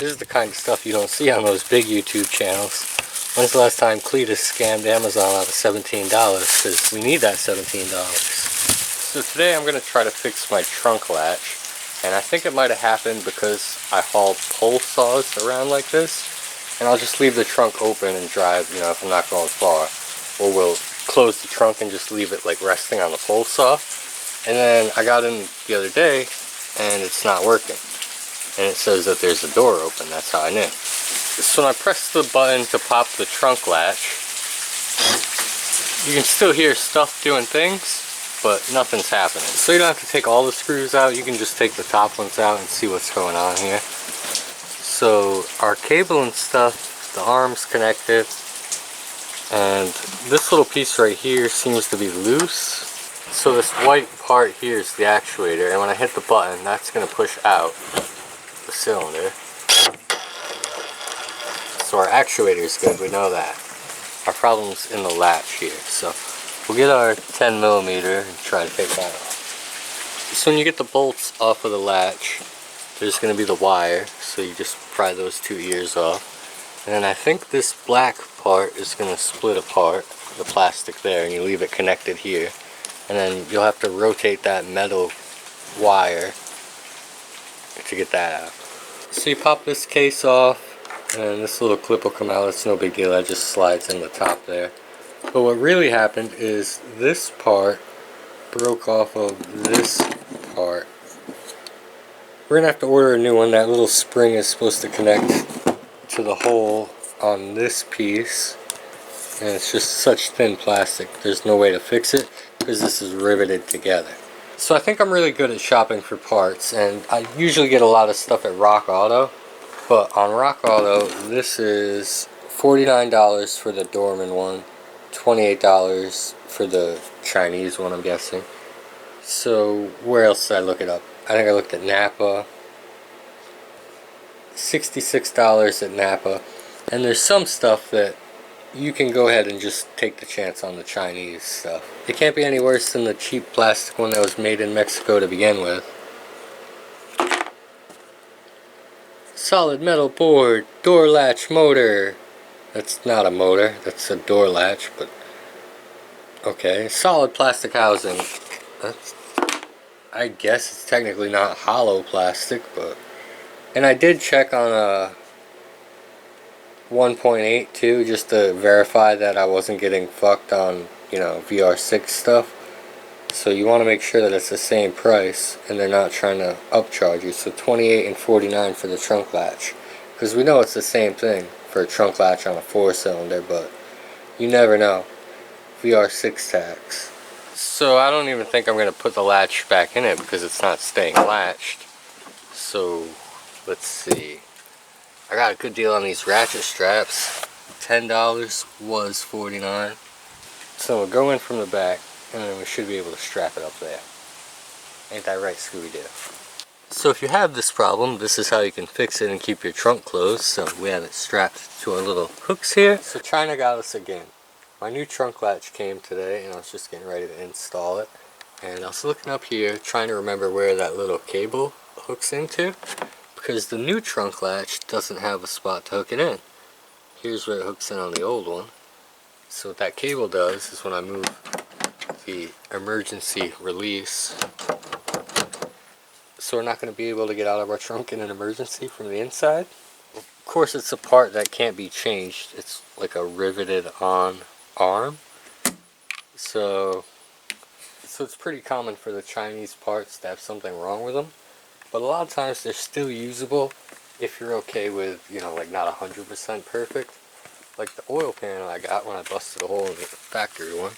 This is the kind of stuff you don't see on those big YouTube channels. When's the last time Cletus scammed Amazon out of $17? Because we need that $17. So today I'm going to try to fix my trunk latch. And I think it might have happened because I haul pole saws around like this. And I'll just leave the trunk open and drive, you know, if I'm not going far. Or we'll close the trunk and just leave it like resting on the pole saw. And then I got in the other day and it's not working. And it says that there's a door open. That's how I knew. So when I press the button to pop the trunk latch, you can still hear stuff doing things, but nothing's happening. So you don't have to take all the screws out. You can just take the top ones out and see what's going on here. So our cable and stuff, the arm's connected, and this little piece right here seems to be loose. So this white part here is the actuator, and when I hit the button, that's going to push out the cylinder. So our actuator is good, we know that. Our problem's in the latch here, so we'll get our 10mm and try to take that off. So when you get the bolts off of the latch, there's going to be the wire, so you just pry those two ears off. And then I think this black part is going to split apart, the plastic there, and you leave it connected here. And then you'll have to rotate that metal wire to get that out. So you pop this case off, and this little clip will come out. It's no big deal, that just slides in the top there. But what really happened is this part broke off of this part. We're gonna have to order a new one. That little spring is supposed to connect to the hole on this piece, and it's just such thin plastic, there's no way to fix it because this is riveted together. So I think I'm really good at shopping for parts, and I usually get a lot of stuff at Rock Auto. But on Rock Auto, this is $49 for the Dorman one, $28 for the Chinese one, I'm guessing. So where else did I look it up? I think I looked at Napa. $66 at Napa. And there's some stuff that you can go ahead and just take the chance on the Chinese stuff. It can't be any worse than the cheap plastic one that was made in Mexico to begin with. Solid metal board, door latch motor. That's not a motor, that's a door latch, but okay. Solid plastic housing. That's, I guess it's technically not hollow plastic, but, and I did check on a 1.8 too, just to verify that I wasn't getting fucked on, you know, VR6 stuff. So you want to make sure that it's the same price and they're not trying to upcharge you. So $28 and $49 for the trunk latch, because we know it's the same thing for a trunk latch on a 4-cylinder, but you never know. VR6 tax. So I don't even think I'm going to put the latch back in it because it's not staying latched. So let's see. I got a good deal on these ratchet straps. $10 was $49. So we'll go in from the back, and then we should be able to strap it up there. Ain't that right, Scooby-Doo? So if you have this problem, this is how you can fix it and keep your trunk closed. So we have it strapped to our little hooks here. So China got us again. My new trunk latch came today, and I was just getting ready to install it. And I was looking up here, trying to remember where that little cable hooks into, because the new trunk latch doesn't have a spot to hook it in. Here's where it hooks in on the old one. So what that cable does is when I move the emergency release, so we're not going to be able to get out of our trunk in an emergency from the inside. Of course, it's a part that can't be changed. It's like a riveted on arm. So it's pretty common for the Chinese parts to have something wrong with them. But a lot of times they're still usable if you're okay with, you know, like not 100% perfect. Like the oil pan I got when I busted a hole in the factory one.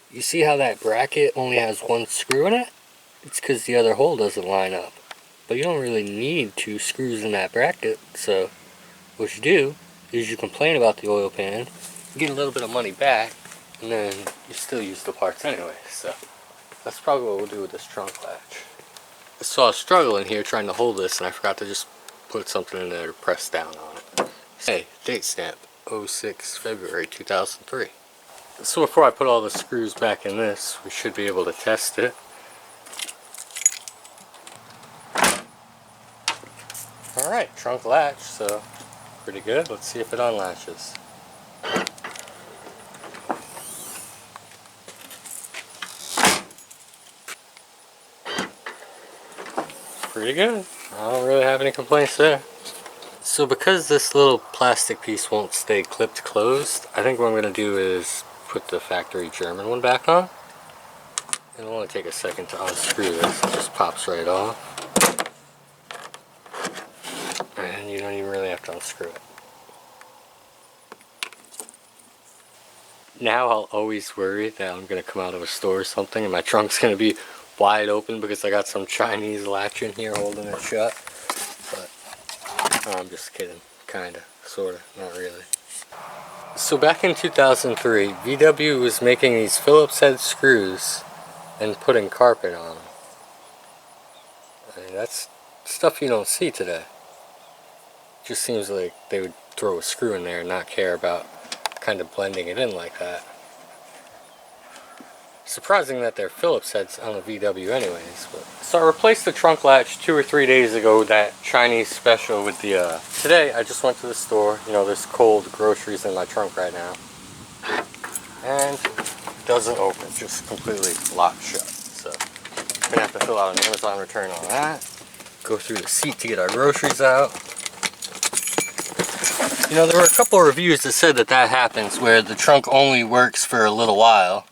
You see how that bracket only has one screw in it? It's because the other hole doesn't line up. But you don't really need 2 screws in that bracket, so what you do is you complain about the oil pan, you get a little bit of money back, and then you still use the parts anyway. So that's probably what we'll do with this trunk latch. So I was struggling here trying to hold this, and I forgot to just put something in there to press down on it. Hey, date stamp, 06 February 2003. So before I put all the screws back in this, we should be able to test it. Alright, trunk latch, so pretty good. Let's see if it unlatches. Pretty good. I don't really have any complaints there. So because this little plastic piece won't stay clipped closed, I think what I'm going to do is put the factory German one back on. It'll only take a second to unscrew this. It just pops right off. And you don't even really have to unscrew it. Now I'll always worry that I'm going to come out of a store or something and my trunk's going to be wide open because I got some Chinese latch in here holding it shut. But I'm just kidding. Kinda. Sorta. Not really. So back in 2003, VW was making these Phillips head screws and putting carpet on them. I mean, that's stuff you don't see today. Just seems like they would throw a screw in there and not care about kind of blending it in like that. Surprising that they're Phillips heads on a VW anyways. But. So I replaced the trunk latch 2 or 3 days ago with that Chinese special with the, today I just went to the store. You know, there's cold groceries in my trunk right now. And it doesn't open, just completely locked shut. So I'm gonna have to fill out an Amazon return on that. Go through the seat to get our groceries out. You know, there were a couple of reviews that said that that happens where the trunk only works for a little while.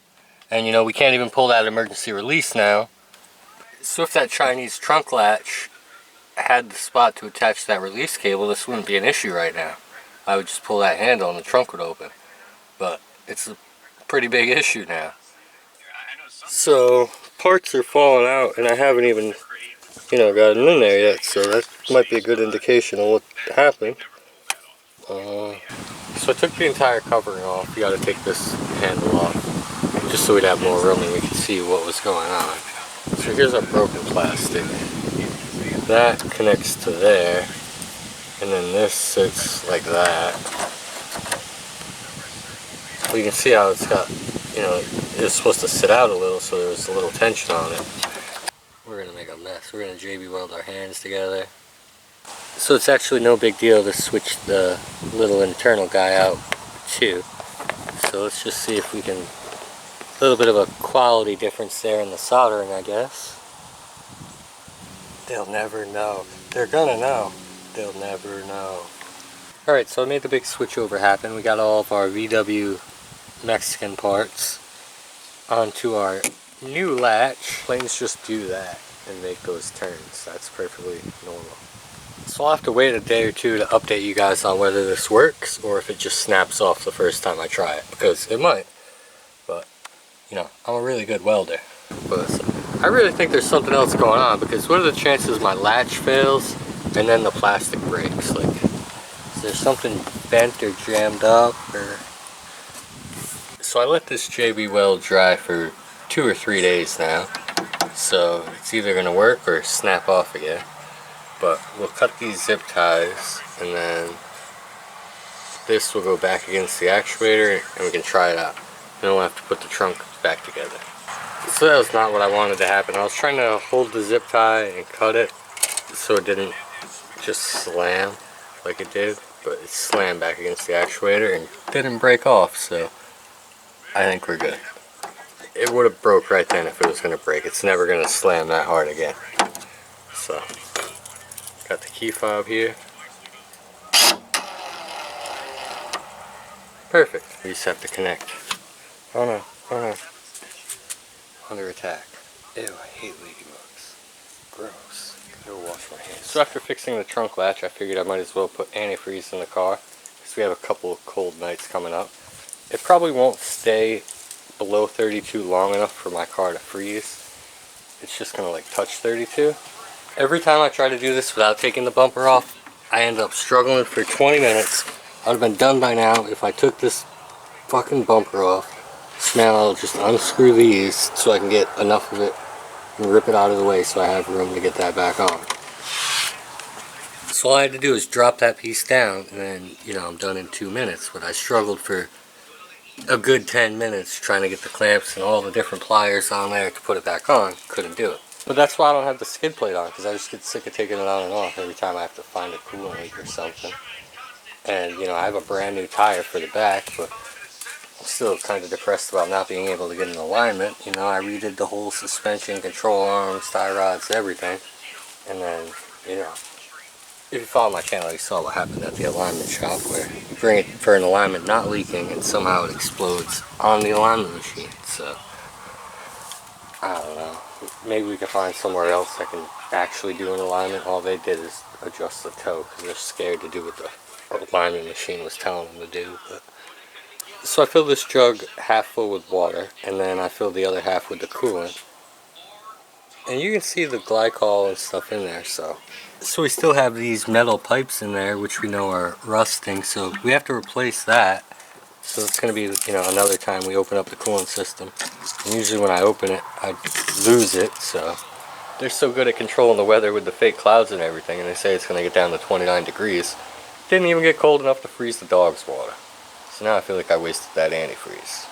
And you know, we can't even pull that emergency release now. So if that Chinese trunk latch had the spot to attach that release cable, this wouldn't be an issue right now. I would just pull that handle and the trunk would open. But it's a pretty big issue now. So parts are falling out and I haven't even, you know, gotten in there yet. So that might be a good indication of what happened. So I took the entire covering off. You got to take this handle off. Just so we'd have more room and we could see what was going on. So here's our broken plastic. That connects to there, and then this sits like that. Well, you can see how it's got, you know, it's supposed to sit out a little, so there's a little tension on it. We're gonna make a mess. We're gonna JB weld our hands together. So it's actually no big deal to switch the little internal guy out too. So let's just see if we can. A little bit of a quality difference there in the soldering, I guess. They'll never know. They're gonna know. They'll never know. Alright, so I made the big switchover happen. We got all of our VW Mexican parts onto our new latch. Planes just do that and make those turns. That's perfectly normal. So I'll have to wait a day or two to update you guys on whether this works or if it just snaps off the first time I try it, because it might. But you know, I'm a really good welder. But I really think there's something else going on, because what are the chances my latch fails and then the plastic breaks? Like, is there something bent or jammed up? Or... So I let this JB weld dry for 2 or 3 days now. So it's either going to work or snap off again. But we'll cut these zip ties and then this will go back against the actuator and we can try it out. Then we'll have to put the trunk back together. So that was not what I wanted to happen. I was trying to hold the zip tie and cut it so it didn't just slam like it did, but it slammed back against the actuator and didn't break off, so I think we're good. It would have broke right then if it was going to break. It's never going to slam that hard again. So, got the key fob here. Perfect. We just have to connect. Oh no, oh no. Under attack. Ew, I hate ladybugs. Gross. Gotta wash my hands. So after fixing the trunk latch, I figured I might as well put antifreeze in the car, because we have a couple of cold nights coming up. It probably won't stay below 32 long enough for my car to freeze. It's just gonna like touch 32. Every time I try to do this without taking the bumper off, I end up struggling for 20 minutes. I would have been done by now if I took this fucking bumper off. So now I'll just unscrew these so I can get enough of it and rip it out of the way so I have room to get that back on. So all I had to do is drop that piece down and then, you know, I'm done in 2 minutes. But I struggled for a good 10 minutes trying to get the clamps and all the different pliers on there to put it back on. Couldn't do it. But that's why I don't have the skid plate on, because I just get sick of taking it on and off every time I have to find a coolant leak or something. And, you know, I have a brand new tire for the back, but I'm still kind of depressed about not being able to get an alignment. You know, I redid the whole suspension, control arms, tie rods, everything. And then, you know, if you follow my channel, you saw what happened at the alignment shop, where you bring it for an alignment not leaking and somehow it explodes on the alignment machine. So, I don't know. Maybe we can find somewhere else that can actually do an alignment. All they did is adjust the toe because they're scared to do what the alignment machine was telling them to do. But so I fill this jug half full with water, and then I fill the other half with the coolant. And you can see the glycol and stuff in there. So we still have these metal pipes in there, which we know are rusting. So we have to replace that. So it's going to be, you know, another time we open up the coolant system. And usually when I open it, I lose it. So they're so good at controlling the weather with the fake clouds and everything, and they say it's going to get down to 29 degrees. Didn't even get cold enough to freeze the dog's water. So now I feel like I wasted that antifreeze.